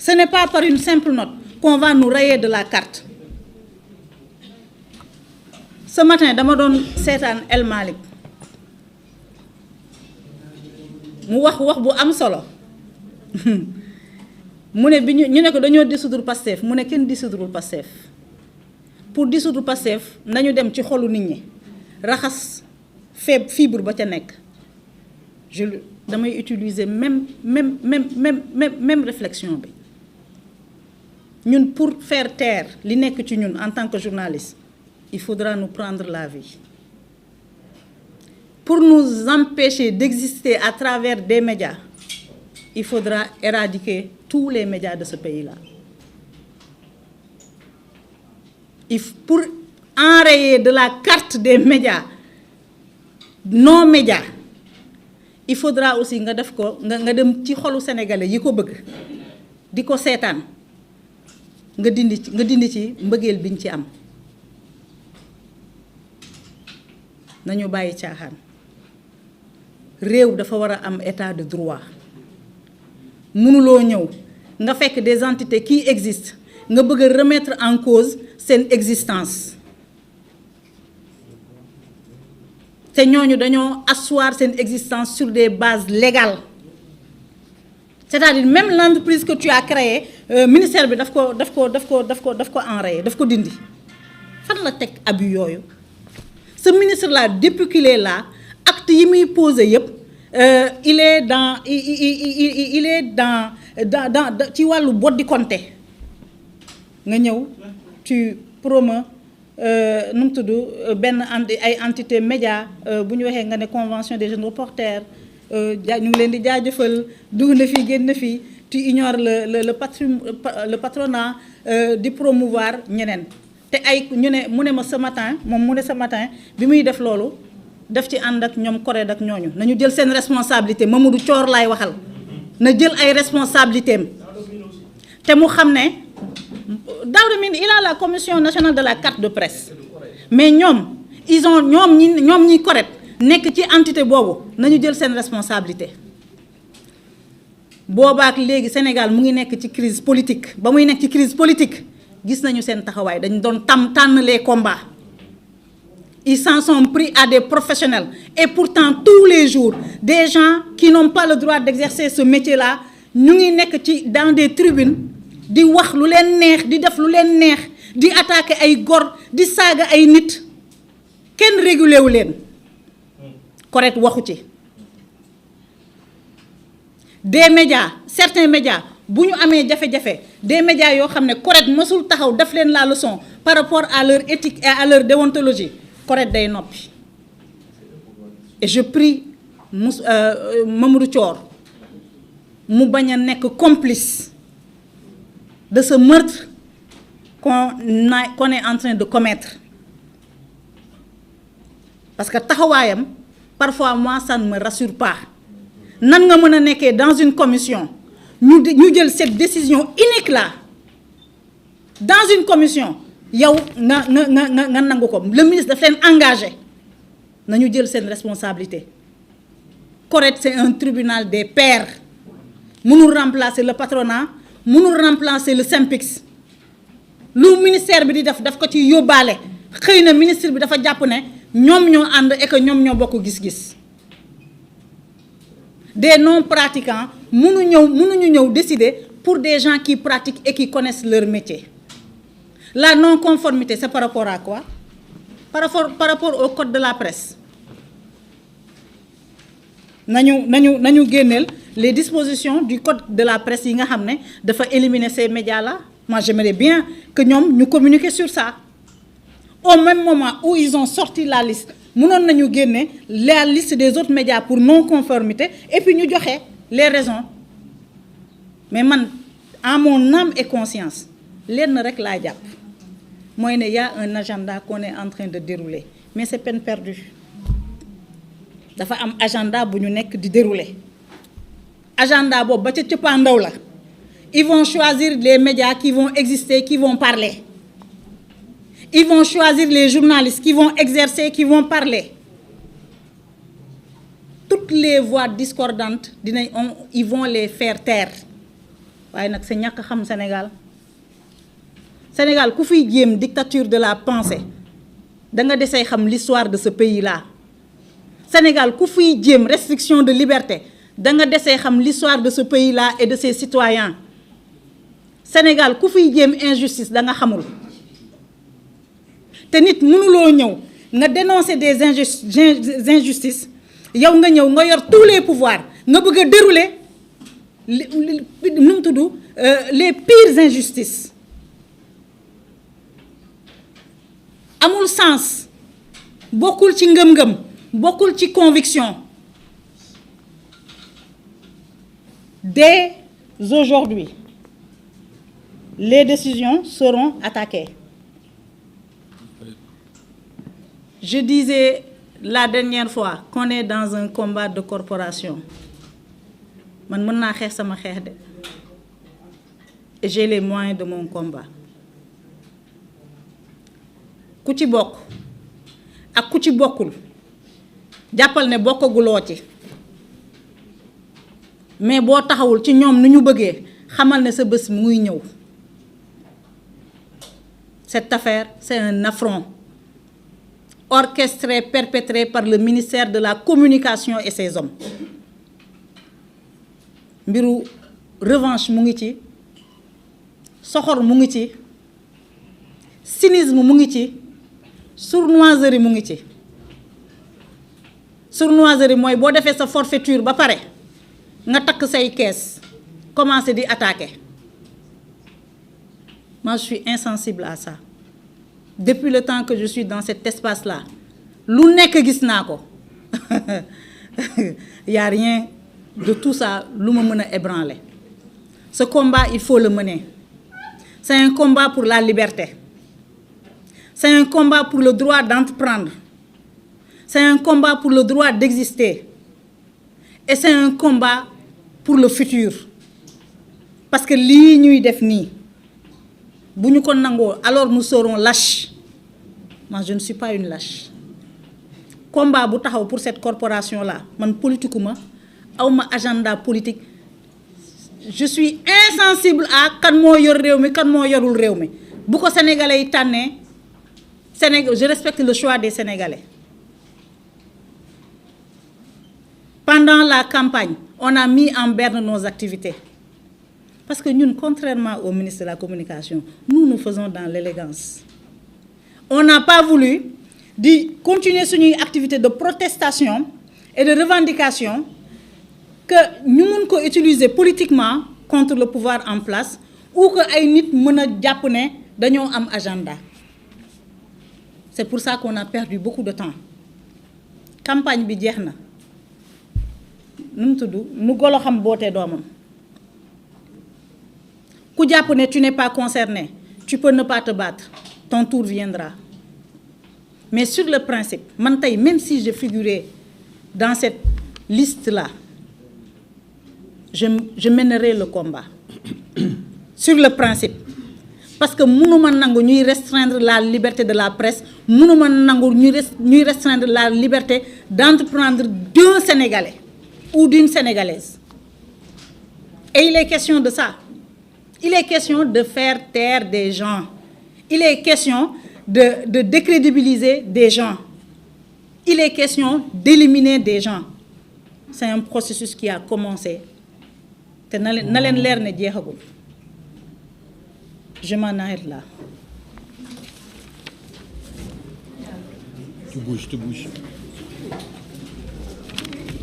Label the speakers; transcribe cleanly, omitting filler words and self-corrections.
Speaker 1: Ce n'est pas par une simple note qu'on va nous rayer de la carte. Ce matin dama doon seetaan El Malick mu wax bu am solo mu ne bi ñu ne ko dañoo dissoudre Pastef mu ne kenn dissoudre Pastef pour dissoudre Pastef nañu dem ci xolu nit ñi raxas fibre ba ca nekk. damay utiliser même réflexion bi ñun pour faire taire li nekk ci ñun en tant que journaliste il faudra nous prendre la vie pour nous empêcher d'exister à travers des médias. Il faudra éradiquer tous les médias de ce pays-là. Pour enrayer de la carte des médias non médias, il faudra aussi nga def ko nga dem ci xolu sénégalais yi ko bëgg di ko seetaan nga dindi ci mbëggeel biñ ci am. nañu bàyyi caaxaan réew dafa war a am état de droit mënuloo ñëw nga fekk des entités qui existent nga bëgg a remettre en cause seen existence te ñooñu dañoo asseoir seen existence sur des bases légales c'est-à-dire même l'entreprise que tu as créée ministère bi daf ko enrayé daf ko dindi fan la teg abus yooyu. Ce ministre-là, depuis qu'il est là, acte yi muy posé yëpp il est dans ci wàllu boddi konte nga ñëw tu promeus nu mu tudd benn ay entité média bu ñu waxee nga ne convention des jeunes reporters ñu ngi leen di jaajëfal dugg na fii génn na fii tu ignores le patronat di promouvoir ñeneen. te ay ñu ne mu ne ma ce matin bi muy def loolu def ci ànd ak ñoom CORED ak ñooñu nañu jël seen responsabilité Mamadou Thior laay waxal na jël ay responsabilités am te mu xam ne Daouda Mine il a la commission nationale de la carte de presse mais ñoom ñoom ñi CORED nekk ci entité boobu nañu jël seen responsabilité boobaak léegi Sénégal mu ngi nekk ci crise politique ba muy nekk ci crise politique gis nañu seen taxawaay dañ doon tànn les combats ils s'en sont pris à des professionnels et pourtant tous les jours des gens qui n'ont pas le droit d'exercer ce métier-là ñu ngi nekk ci dans des tribunes di wax lu leen neex di def lu leen neex di attaquer ay gor di saaga ay nit kenn régulé wu leen correct waxu ci des médias certains médias bu ñu amee jafe-jafe des médias yoo xam ne correct mësul taxaw def leen la leçon par rapport à leur éthique et à leur déontologie correct day noppi et je prie Mamadou Thior mu bañ a nekk complice de ce meurtre qu'on est en train de commettre parce que taxawaayam parfois moi ça ne me rassure pas nan nga mën a nekkee dans une commission ñu jël cette décision unique là dans une commission yow nga nangu ko le ministre daf leen engagé nañu jël seen responsabilité correct c'est un tribunal des pairs mënul remplacer le patronat mënul remplacer le SYNPICS lu ministère bi di daf ko ci yóbbaale xëy na ministre bi dafa jàpp ne ñoom ñoo ànd et que ñoom ñoo bokk gis-gis des non-pratiquants mënuñu ñëw décider pour des gens qui pratiquent et qui connaissent leur métier. La non-conformité, c'est par rapport à quoi? Par rapport au code de la presse. Nañu génneel les dispositions du code de la presse yi nga xam ne dafa éliminer ces médias-là. Moi, j'aimerais bien que ñoom ñu communiquer sur ça. Au même moment où ils ont sorti la liste, mënoon nañu génne la liste des autres médias pour non-conformité et puis ñu joxe les raisons. Mais man, à mon âme et conscience, lenn rek laa jàpp mooy ne y a un agenda qu'on est en train de dérouler mais c'est peine perdue. dafa am agenda bu ñu nekk di dérouler agenda boobu ba ca cëppaandaw la ils vont choisir les médias qui vont exister, qui vont parler. Ils vont choisir les journalistes qui vont exercer, qui vont parler. Toutes les voix discordantes, ils vont les faire taire. waaye nag sa ñàkk xam Sénégal ku fiy jéem dictature de la pensée da nga desee xam l'histoire de ce pays-là. Sénégal ku fiy jéem restriction de liberté da nga desee xam l'histoire de ce pays-là et de ses citoyens. Sénégal ku fiy jéem injustice da nga xamul te nit mënuloo ñëw nga dénoncer des injustices yow nga ñëw nga yor tous les pouvoirs nga bëgg a dérouler nu mu tudd les pires injustices. amul sens bokkul ci ngëm-ngëm bokkul ci conviction. Dès aujourd'hui les décisions seront attaquées. Je disais la dernière fois qu'on est dans un combat de corporation. Man mën naa xeex sama xeex de et j'ai les moyens de mon combat. Ku ci bokk ak ku ci bokkul jàppal ne bokkaguloo ci mais boo taxawul ci ñoom ni ñu bëggee xamal ne sa bés mu ngi ñëw. Cette affaire, c'est un affront orchestré, perpétré par le ministère de la Communication et ses hommes. Mbiru revanche mu ngi ci, soxor mu ngi ci, cynisme mu ngi ci, sournoiserie mu ngi ci. Sournoiserie mooy boo defee sa forfaiture ba pare nga takk say kees commencer di attaquer. Moi, je suis insensible à ça. Depuis le temps que je suis dans cet espace-là, lu nekk gis naa ko. Il y a rien de tout ça lu ma mën a ébranler. Ce combat, il faut le mener. C'est un combat pour la liberté. C'est un combat pour le droit d'entreprendre. C'est un combat pour le droit d'exister. Et c'est un combat pour le futur. Parce que lii ñuy def nii bu ñu ko nangoo alors nous serons lâches. Moi, je ne suis pas une lâche. Combat bu taxaw pour cette corporation-là man politique ma awma agenda politique. Je suis insensible à kan moo yor réew mi kan moo yorul réew mi bu ko sénégalais yi tànnee je respecte le choix des Sénégalais. Pendant la campagne, on a mis en berne nos activités. Parce que nous, contrairement au ministre de la Communication, nous faisons dans l'élégance. On n'a pas voulu continuer sur une activité de protestation et de revendication que nous pouvons utiliser politiquement contre le pouvoir en place ou que ay nit mëna japp né dañoo am agenda. C'est pour ça qu'on a perdu beaucoup de temps. Campagne bi jeexna. Nu tuddu nu golo xam boté domam. Ku japp né tu n'es pas concerné, tu peux ne pas te battre. Ton tour viendra. Mais sur le principe, man tay même si je figurais dans cette liste-là, je mènerai le combat. Sur le principe. Parce que mënuma nangu ñuy restreindre la liberté de la presse, mënuma nangu ñuy restreindre la liberté d'entreprendre d'un Sénégalais ou d'une Sénégalaise. Et il est question de ça. Il est question de faire taire des gens. Il est question de décrédibiliser des gens. Il est question d'éliminer des gens. C'est un processus qui a commencé. Je m'en arrête là.
Speaker 2: Tu bouges.